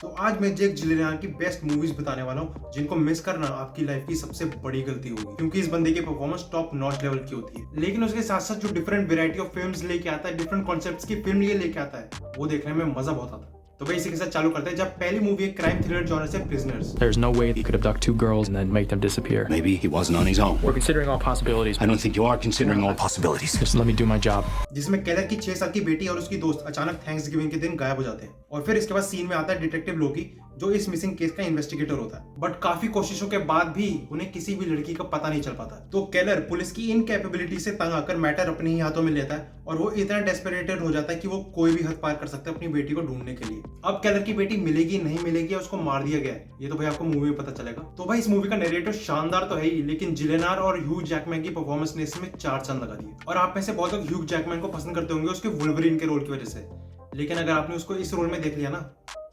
तो आज मैं जेक जिलेनाल की बेस्ट मूवीज बताने वाला हूँ जिनको मिस करना आपकी लाइफ की सबसे बड़ी गलती होगी, क्योंकि इस बंदे की परफॉर्मेंस टॉप नॉच लेवल की होती है। लेकिन उसके साथ साथ जो डिफरेंट वैरायटी ऑफ फिल्म्स लेके आता है, डिफरेंट कॉन्सेप्ट्स की फिल्म ये लेके आता है, वो देखने में मजा बहुत आता है। तो भाई इसी के साथ चालू करते हैं। जब पहली मूवी है क्राइम थ्रिलर जॉनर से prisoners. There's no way he could abduct two girls and then make them disappear. Maybe he wasn't on his own. We're considering all possibilities. I don't think you are considering all possibilities. Just let me do my job. जिसमें Keller की 6 साल की बेटी और उसकी दोस्त अचानक Thanksgiving के दिन गायब हो जाते हैं, और फिर इसके बाद सीन में आता है डिटेक्टिव लोकी, जो इस मिसिंग केस का इन्वेस्टिगेटर होता है। बट काफी कोशिशों के बाद भी उन्हें किसी भी लड़की का पता नहीं चल पाता। तो केलर पुलिस की इनकैपेबिलिटी से तंग आकर मैटर अपने ही हाथों में लेता है, और वो इतना डेस्परेटेड हो जाता है कि वो कोई भी हद पार कर सकता है अपनी बेटी को ढूंढने के लिए। अब केलर की बेटी मिलेगी नहीं मिलेगी, उसको मार दिया गया है, ये तो भाई आपको मूवी में पता चलेगा। तो भाई इस मूवी का नैरेटिव शानदार तो है ही, लेकिन जिलेनार और ह्यू जैकमैन की परफॉर्मेंस ने इसमें 4 चांद लगा दिए। और आप में से बहुत लोग ह्यू जैकमैन को पसंद करते होंगे उसके वुल्वरीन के रोल की वजह से, लेकिन अगर आपने उसको इस रोल में देख लिया ना,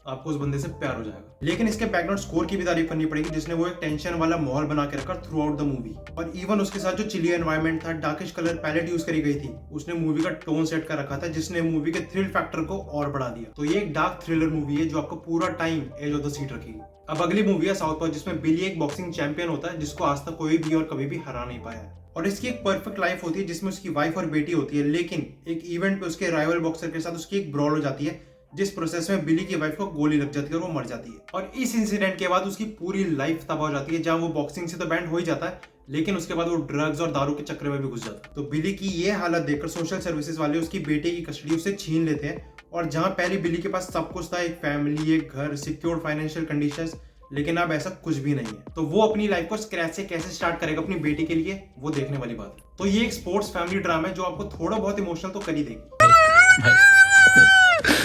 आपको उस बंदे से प्यार हो जाएगा। लेकिन इसके बैकग्राउंड स्कोर की भी तारीफ करनी पड़ेगी, जिसने वो एक टेंशन वाला माहौल बना के रखा थ्रू आउट द मूवी। और इवन उसके साथ जो चिली एनवायरनमेंट था, डार्किश कलर पैलेट यूज करी गई थी, उसने मूवी का टोन सेट कर रखा था, जिसने मूवी के थ्रिल फैक्टर को और बढ़ा दिया। तो ये एक डार्क थ्रिलर मूवी है जो आपको पूरा time edge of the seat रखेगी। अब अगली मूवी है साउथ पार्क, जिसमें बिली एक बॉक्सिंग चैंपियन होता है जिसको आज तक कोई भी और कभी भी हरा नहीं पाया है। और इसकी एक परफेक्ट लाइफ होती है जिसमें उसकी वाइफ और बेटी होती है, लेकिन एक इवेंट पे उसके राइवल बॉक्सर के साथ उसकी एक ब्रॉल हो जाती है, जिस प्रोसेस में बिली की वाइफ को गोली लग जाती है और वो मर जाती है। और इस इंसिडेंट के बाद उसकी पूरी लाइफ तबाह हो जाती है, जहां वो बॉक्सिंग से तो बैंड हो ही जाता है, लेकिन उसके बाद वो ड्रग्स और दारू के चक्कर में भी घुस जाता है। तो बिली की ये हालत देखकर सोशल सर्विसेज वाले उसकी बेटे की कस्टडी उससे छीन लेते हैं, और जहां पहले बिली के पास सब कुछ था, एक फैमिली, एक घर, सिक्योर्ड फाइनेंशियल कंडीशंस, लेकिन अब ऐसा कुछ भी नहीं है। तो वो अपनी लाइफ को स्क्रैच से कैसे स्टार्ट करेगा अपनी बेटी के लिए, वो देखने वाली बात है। तो ये एक स्पोर्ट्स फैमिली ड्रामा है जो आपको थोड़ा बहुत इमोशनल तो कर ही देगी।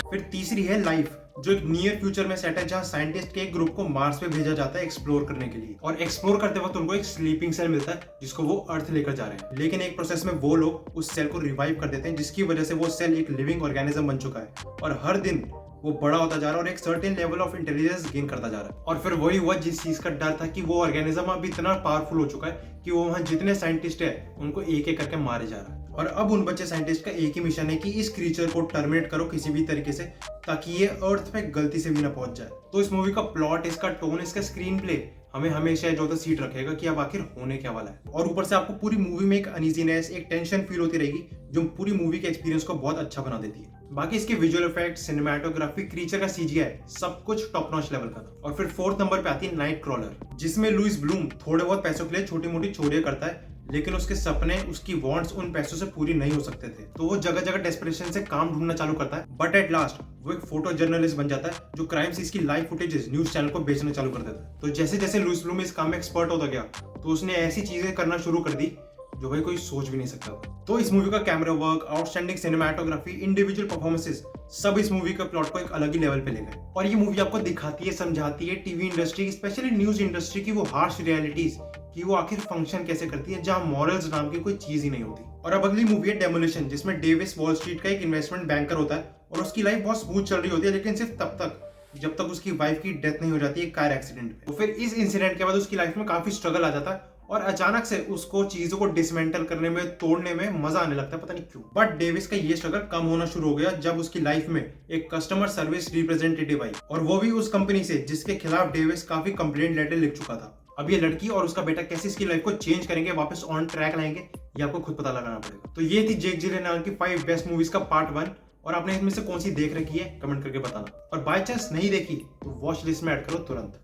फिर तीसरी है लाइफ, जो एक नियर फ्यूचर में सेट है, जहां साइंटिस्ट के एक ग्रुप को मार्स पे भेजा जाता है एक्सप्लोर करने के लिए। और एक्सप्लोर करते वक्त उनको एक स्लीपिंग सेल मिलता है जिसको वो अर्थ लेकर जा रहे हैं, लेकिन एक प्रोसेस में वो लोग उस सेल को रिवाइव कर देते हैं, जिसकी वजह से वो सेल एक लिविंग ऑर्गेनिज्म बन चुका है, और हर दिन वो बड़ा होता जा रहा है और एक certain level of intelligence gain करता जा रहा है। और फिर वही हुआ जिस चीज का डर था, कि वो ऑर्गेनिज्म अब इतना पावरफुल हो चुका है कि वो वहां जितने साइंटिस्ट है उनको एक एक करके मारे जा रहा है। और अब उन बच्चे साइंटिस्ट का एक ही मिशन है कि इस क्रीचर को टर्मिनेट करो किसी भी तरीके से, ताकि ये अर्थ पे गलती से भी ना पहुंच जाए। तो इस मूवी का प्लॉट, इसका टोन, इसका स्क्रीन प्ले हमें हमेशा जो तो सीट रखेगा कि अब आखिर होने क्या वाला है। और ऊपर से आपको पूरी मूवी में एक अनइजीनेस, एक टेंशन फील होती रहेगी, जो पूरी मूवी के एक्सपीरियंस को बहुत अच्छा बना देती है। बाकी इसके विजुअल इफेक्ट, सिनेमेटोग्राफी, क्रीचर का सीजीआई, सब कुछ टॉप नॉच लेवल का था। और फिर 4th नंबर पे आती है नाइट क्रॉलर, जिसमें लुइस ब्लूम थोड़े बहुत पैसों के लिए छोटी मोटी चोरियां करता है, लेकिन उसके सपने, उसकी वांट्स उन पैसों से पूरी नहीं हो सकते थे। तो वो जगह जगह डेस्परेशन से काम ढूंढना चालू करता है, बट एट लास्ट वो एक फोटो जर्नलिस्ट बन जाता है, जो क्राइम सीन्स की लाइव फुटेजेस न्यूज चैनल को बेचना चालू कर देता है। तो जैसे जैसे लुइस ब्लूम इस काम में एक्सपर्ट होता गया, तो उसने ऐसी चीजें करना शुरू कर दी जो भाई कोई सोच भी नहीं सकता था। तो इस मूवी का camera work, outstanding cinematography, individual performances, सब इस मूवी का प्लॉट को एक अलग ही लेवल पे ले गए। और ये मूवी आपको दिखाती है, समझाती है TV industry, specially news industry की वो हार्श रियलिटीज, कि वो आखिर फंक्शन कैसे करती है, जहां मॉरल्स नाम की कोई चीज ही नहीं होती। और अब अगली मूवी है डेमोलिशन, जिसमें डेविस वॉल स्ट्रीट का एक इन्वेस्टमेंट बैंकर होता है, और उसकी लाइफ बहुत स्मूथ चल रही होती है, लेकिन सिर्फ तब तक जब तक उसकी वाइफ की डेथ नहीं हो जाती है कार एक्सीडेंट में। तो फिर इस इंसिडेंट के बाद उसकी लाइफ में काफी स्ट्रगल आ जाता है, और अचानक से उसको चीजों को डिसमेंटल करने में, तोड़ने में मजा आने लगता है, पता नहीं क्यों। बट डेविस का ये स्ट्रगल कम होना शुरू हो गया जब उसकी लाइफ में एक कस्टमर सर्विस रिप्रेजेंटेटिव आई, और वो भी उस कंपनी से जिसके खिलाफ डेविस काफी कंप्लेंट लेटर लिख चुका था। अब ये लड़की और उसका बेटा कैसे इसकी लाइफ को चेंज करेंगे, वापस ऑन ट्रैक लाएंगे, ये आपको खुद पता लगाना पड़ेगा। तो ये थी जेक जिलेनाल की 5 बेस्ट मूवीज का पार्ट 1, और आपने इनमें से कौन सी देख रखी है कमेंट करके बताना, और बाय चांस नहीं देखी तो वॉच लिस्ट में ऐड करो तुरंत।